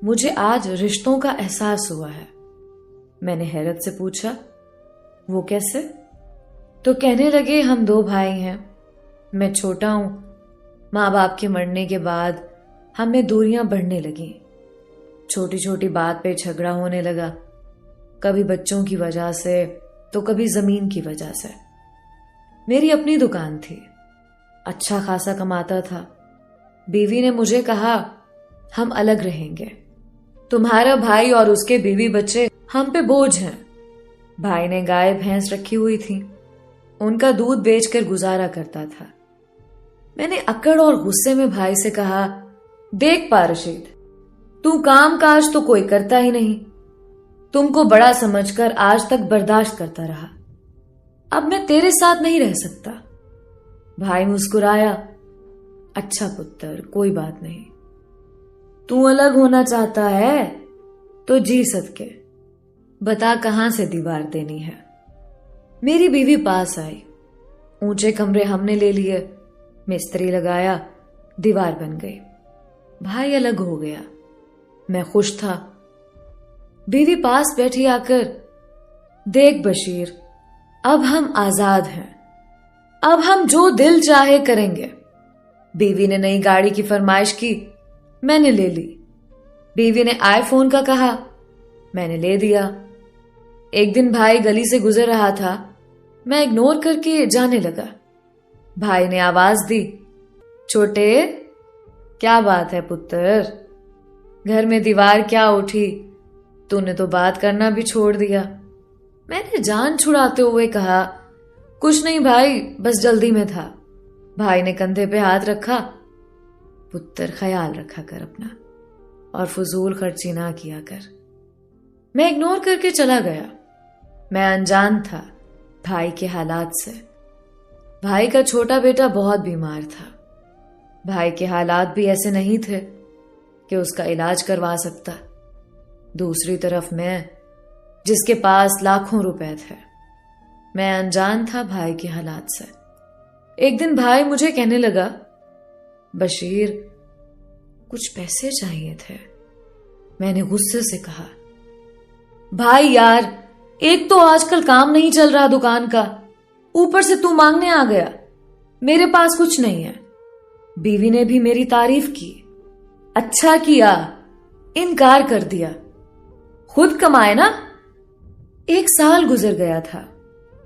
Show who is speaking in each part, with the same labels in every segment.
Speaker 1: मुझे आज रिश्तों का एहसास हुआ है। मैंने हैरत से पूछा, वो कैसे? तो कहने लगे, हम 2 भाई हैं, मैं छोटा हूं। माँ बाप के मरने के बाद हम में दूरियां बढ़ने लगी। छोटी छोटी बात पे झगड़ा होने लगा, कभी बच्चों की वजह से तो कभी जमीन की वजह से। मेरी अपनी दुकान थी, अच्छा खासा कमाता था। बीवी ने मुझे कहा, हम अलग रहेंगे, तुम्हारा भाई और उसके बीवी बच्चे हम पे बोझ हैं। भाई ने गाय भैंस रखी हुई थी, उनका दूध बेचकर गुजारा करता था। मैंने अकड़ और गुस्से में भाई से कहा, देख पारशीद, तू काम काज तो कोई करता ही नहीं, तुमको बड़ा समझकर आज तक बर्दाश्त करता रहा, अब मैं तेरे साथ नहीं रह सकता। भाई मुस्कुराया, अच्छा पुत्र, कोई बात नहीं, तू अलग होना चाहता है तो जी सदके, बता कहां से दीवार देनी है। मेरी बीवी पास आई, ऊंचे कमरे हमने ले लिए, मिस्त्री लगाया, दीवार बन गई। भाई अलग हो गया, मैं खुश था। बीवी पास बैठी आकर, देख बशीर, अब हम आजाद हैं, अब हम जो दिल चाहे करेंगे। बीवी ने नई गाड़ी की फरमाइश की, मैंने ले ली। बीवी ने आईफोन का कहा, मैंने ले दिया। एक दिन भाई गली से गुजर रहा था, मैं इग्नोर करके जाने लगा। भाई ने आवाज दी, छोटे, क्या बात है पुत्र, घर में दीवार क्या उठी, तूने तो बात करना भी छोड़ दिया। मैंने जान छुड़ाते हुए कहा, कुछ नहीं भाई, बस जल्दी में था। भाई ने कंधे पे हाथ रखा, पुत्र ख्याल रखा कर अपना और फजूल खर्ची ना किया कर। मैं इग्नोर करके चला गया। मैं अनजान था भाई के हालात से। भाई का छोटा बेटा बहुत बीमार था। भाई के हालात भी ऐसे नहीं थे कि उसका इलाज करवा सकता। दूसरी तरफ मैं, जिसके पास लाखों रुपए थे, मैं अनजान था भाई के हालात से। एक दिन भाई मुझे कहने लगा, बशीर, कुछ पैसे चाहिए थे। मैंने गुस्से से कहा, भाई यार, एक तो आजकल काम नहीं चल रहा दुकान का, ऊपर से तू मांगने आ गया, मेरे पास कुछ नहीं है। बीवी ने भी मेरी तारीफ की, अच्छा किया, इनकार कर दिया, खुद कमाए ना। 1 साल गुजर गया था,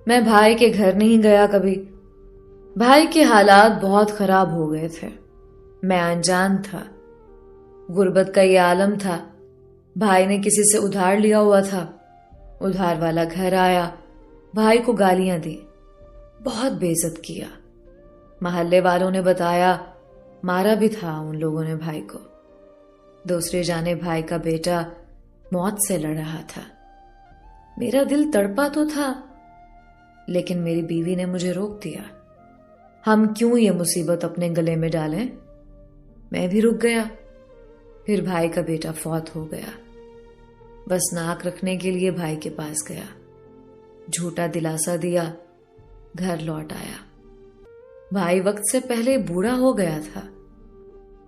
Speaker 1: मैं भाई के घर नहीं गया कभी। भाई के हालात बहुत खराब हो गए थे, मैं अनजान था। गुर्बत का ये आलम था। भाई ने किसी से उधार लिया हुआ था, उधार वाला घर आया, भाई को गालियां दी, बहुत बेइज्जत किया। मोहल्ले वालों ने बताया, मारा भी था उन लोगों ने भाई को। दूसरे जाने भाई का बेटा मौत से लड़ रहा था। मेरा दिल तड़पा तो था, लेकिन मेरी बीवी ने मुझे रोक दिया। हम क्यों ये मुसीबत अपने गले में डालें? मैं भी रुक गया। फिर भाई का बेटा फौत हो गया। बस नाक रखने के लिए भाई के पास गया, झूठा दिलासा दिया, घर लौट आया। भाई वक्त से पहले बूढ़ा हो गया था,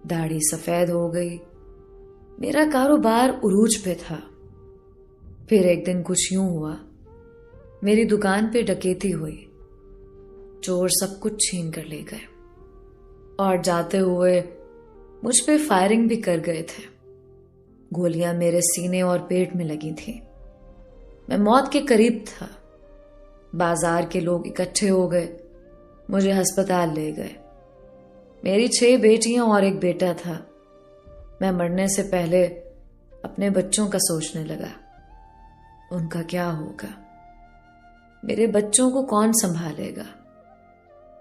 Speaker 1: दाढ़ी सफेद हो गई। मेरा कारोबार उरूज पे था। फिर एक दिन कुछ यूं हुआ, मेरी दुकान पे डकैती हुई। चोर सब कुछ छीन कर ले गए और जाते हुए मुझ पे फायरिंग भी कर गए थे। गोलियां मेरे सीने और पेट में लगी थी। मैं मौत के करीब था। बाजार के लोग इकट्ठे हो गए, मुझे अस्पताल ले गए। मेरी 6 बेटियां और एक बेटा था। मैं मरने से पहले अपने बच्चों का सोचने लगा, उनका क्या होगा, मेरे बच्चों को कौन संभालेगा,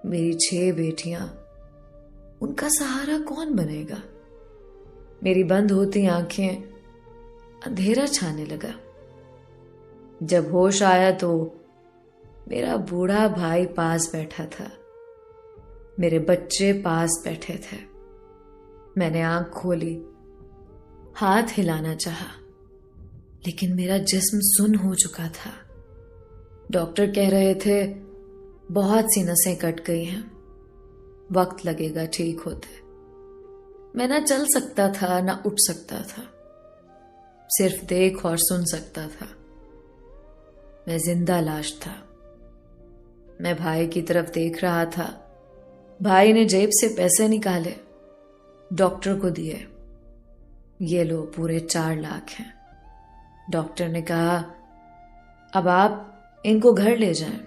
Speaker 1: मेरी 6 बेटियां, उनका सहारा कौन बनेगा। मेरी बंद होती आंखें, अंधेरा छाने लगा। जब होश आया तो मेरा बूढ़ा भाई पास बैठा था, मेरे बच्चे पास बैठे थे। मैंने आंख खोली, हाथ हिलाना चाहा, लेकिन मेरा जिस्म सुन्न हो चुका था। डॉक्टर कह रहे थे, बहुत सी नसें कट गई हैं, वक्त लगेगा ठीक होते। मैं ना चल सकता था ना उठ सकता था। सिर्फ देख और सुन सकता था। मैं जिंदा लाश था। मैं भाई की तरफ देख रहा था। भाई ने जेब से पैसे निकाले, डॉक्टर को दिए। ये लो, पूरे 4 लाख हैं। डॉक्टर ने कहा, अब आप इनको घर ले जाएं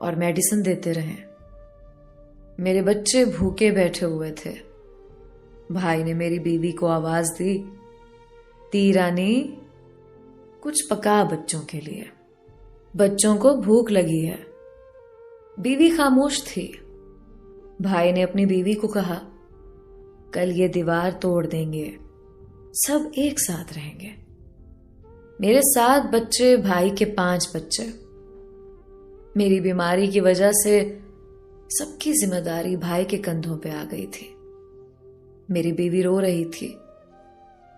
Speaker 1: और मेडिसिन देते रहें। मेरे बच्चे भूखे बैठे हुए थे। भाई ने मेरी बीवी को आवाज दी, ती रानी, कुछ पका बच्चों के लिए, बच्चों को भूख लगी है। बीवी खामोश थी। भाई ने अपनी बीवी को कहा, कल ये दीवार तोड़ देंगे, सब एक साथ रहेंगे। मेरे 7 बच्चे, भाई के 5 बच्चे। मेरी बीमारी की वजह से सबकी जिम्मेदारी भाई के कंधों पे आ गई थी। मेरी बीवी रो रही थी,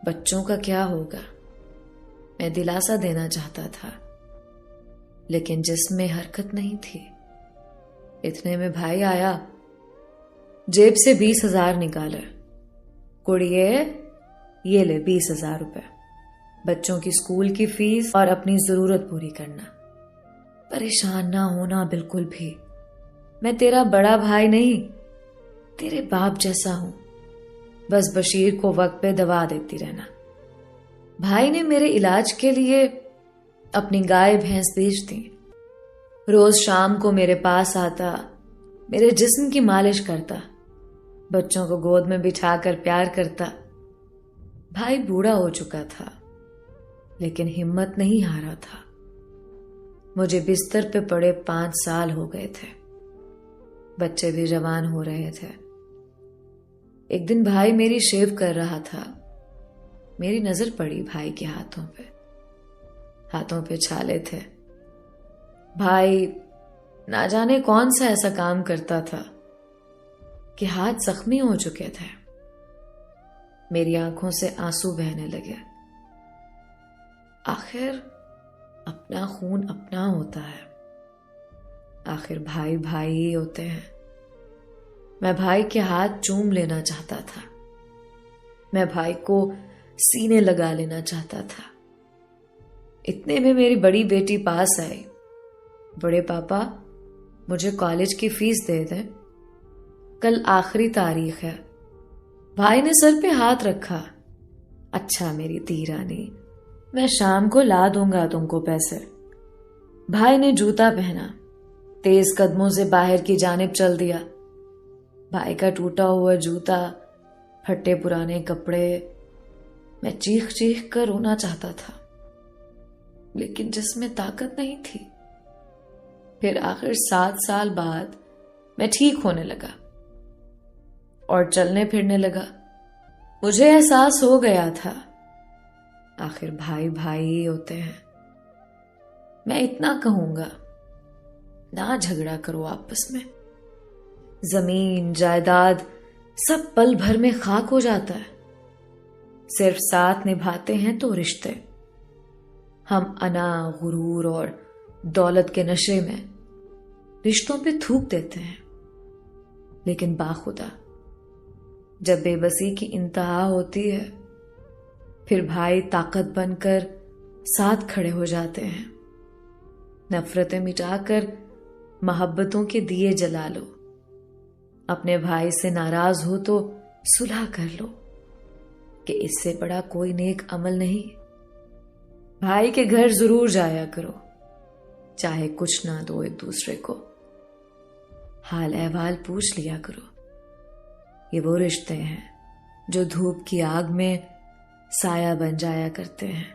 Speaker 1: बच्चों का क्या होगा। मैं दिलासा देना चाहता था, लेकिन जिसमें हरकत नहीं थी। इतने में भाई आया, जेब से 20,000 निकाले। कुड़िए, ये ले 20,000 रुपए, बच्चों की स्कूल की फीस और अपनी जरूरत पूरी करना। परेशान ना होना बिल्कुल भी। मैं तेरा बड़ा भाई नहीं, तेरे बाप जैसा हूं। बस बशीर को वक्त पे दवा देती रहना। भाई ने मेरे इलाज के लिए अपनी गाय भैंस बेच दी। रोज शाम को मेरे पास आता, मेरे जिस्म की मालिश करता, बच्चों को गोद में बिठाकर प्यार करता। भाई बूढ़ा हो चुका था, लेकिन हिम्मत नहीं हारा था। मुझे बिस्तर पे पड़े 5 साल हो गए थे। बच्चे भी जवान हो रहे थे। एक दिन भाई मेरी शेव कर रहा था। मेरी नजर पड़ी भाई के हाथों पे छाले थे। भाई ना जाने कौन सा ऐसा काम करता था कि हाथ जख्मी हो चुके थे। मेरी आंखों से आंसू बहने लगे। आखिर अपना खून अपना होता है। आखिर भाई भाई ही होते हैं। मैं भाई के हाथ चूम लेना चाहता था। मैं भाई को सीने लगा लेना चाहता था। इतने में मेरी बड़ी बेटी पास आई। बड़े पापा, मुझे कॉलेज की फीस दे दें, कल आखिरी तारीख है। भाई ने सर पे हाथ रखा। अच्छा मेरी धी रानी, मैं शाम को ला दूंगा तुमको पैसे। भाई ने जूता पहना, तेज कदमों से बाहर की जानिब चल दिया। भाई का टूटा हुआ जूता, फटे पुराने कपड़े। मैं चीख चीख कर रोना चाहता था, लेकिन जिसमें ताकत नहीं थी। फिर आखिर 7 साल बाद मैं ठीक होने लगा और चलने फिरने लगा। मुझे एहसास हो गया था, आखिर भाई भाई ही होते हैं। मैं इतना कहूंगा, ना झगड़ा करो आपस में। जमीन जायदाद सब पल भर में खाक हो जाता है। सिर्फ साथ निभाते हैं तो रिश्ते। हम अना, गुरूर और दौलत के नशे में रिश्तों पे थूक देते हैं। लेकिन बाखुदा जब बेबसी की इंतहा होती है, फिर भाई ताकत बनकर साथ खड़े हो जाते हैं। नफरतें मिटाकर मोहब्बतों के दिए जला लो। अपने भाई से नाराज हो तो सुलह कर लो, कि इससे बड़ा कोई नेक अमल नहीं। भाई के घर जरूर जाया करो, चाहे कुछ ना दो एक दूसरे को। हाल अहवाल पूछ लिया करो। ये वो रिश्ते हैं जो धूप की आग में साया बन जाया करते हैं।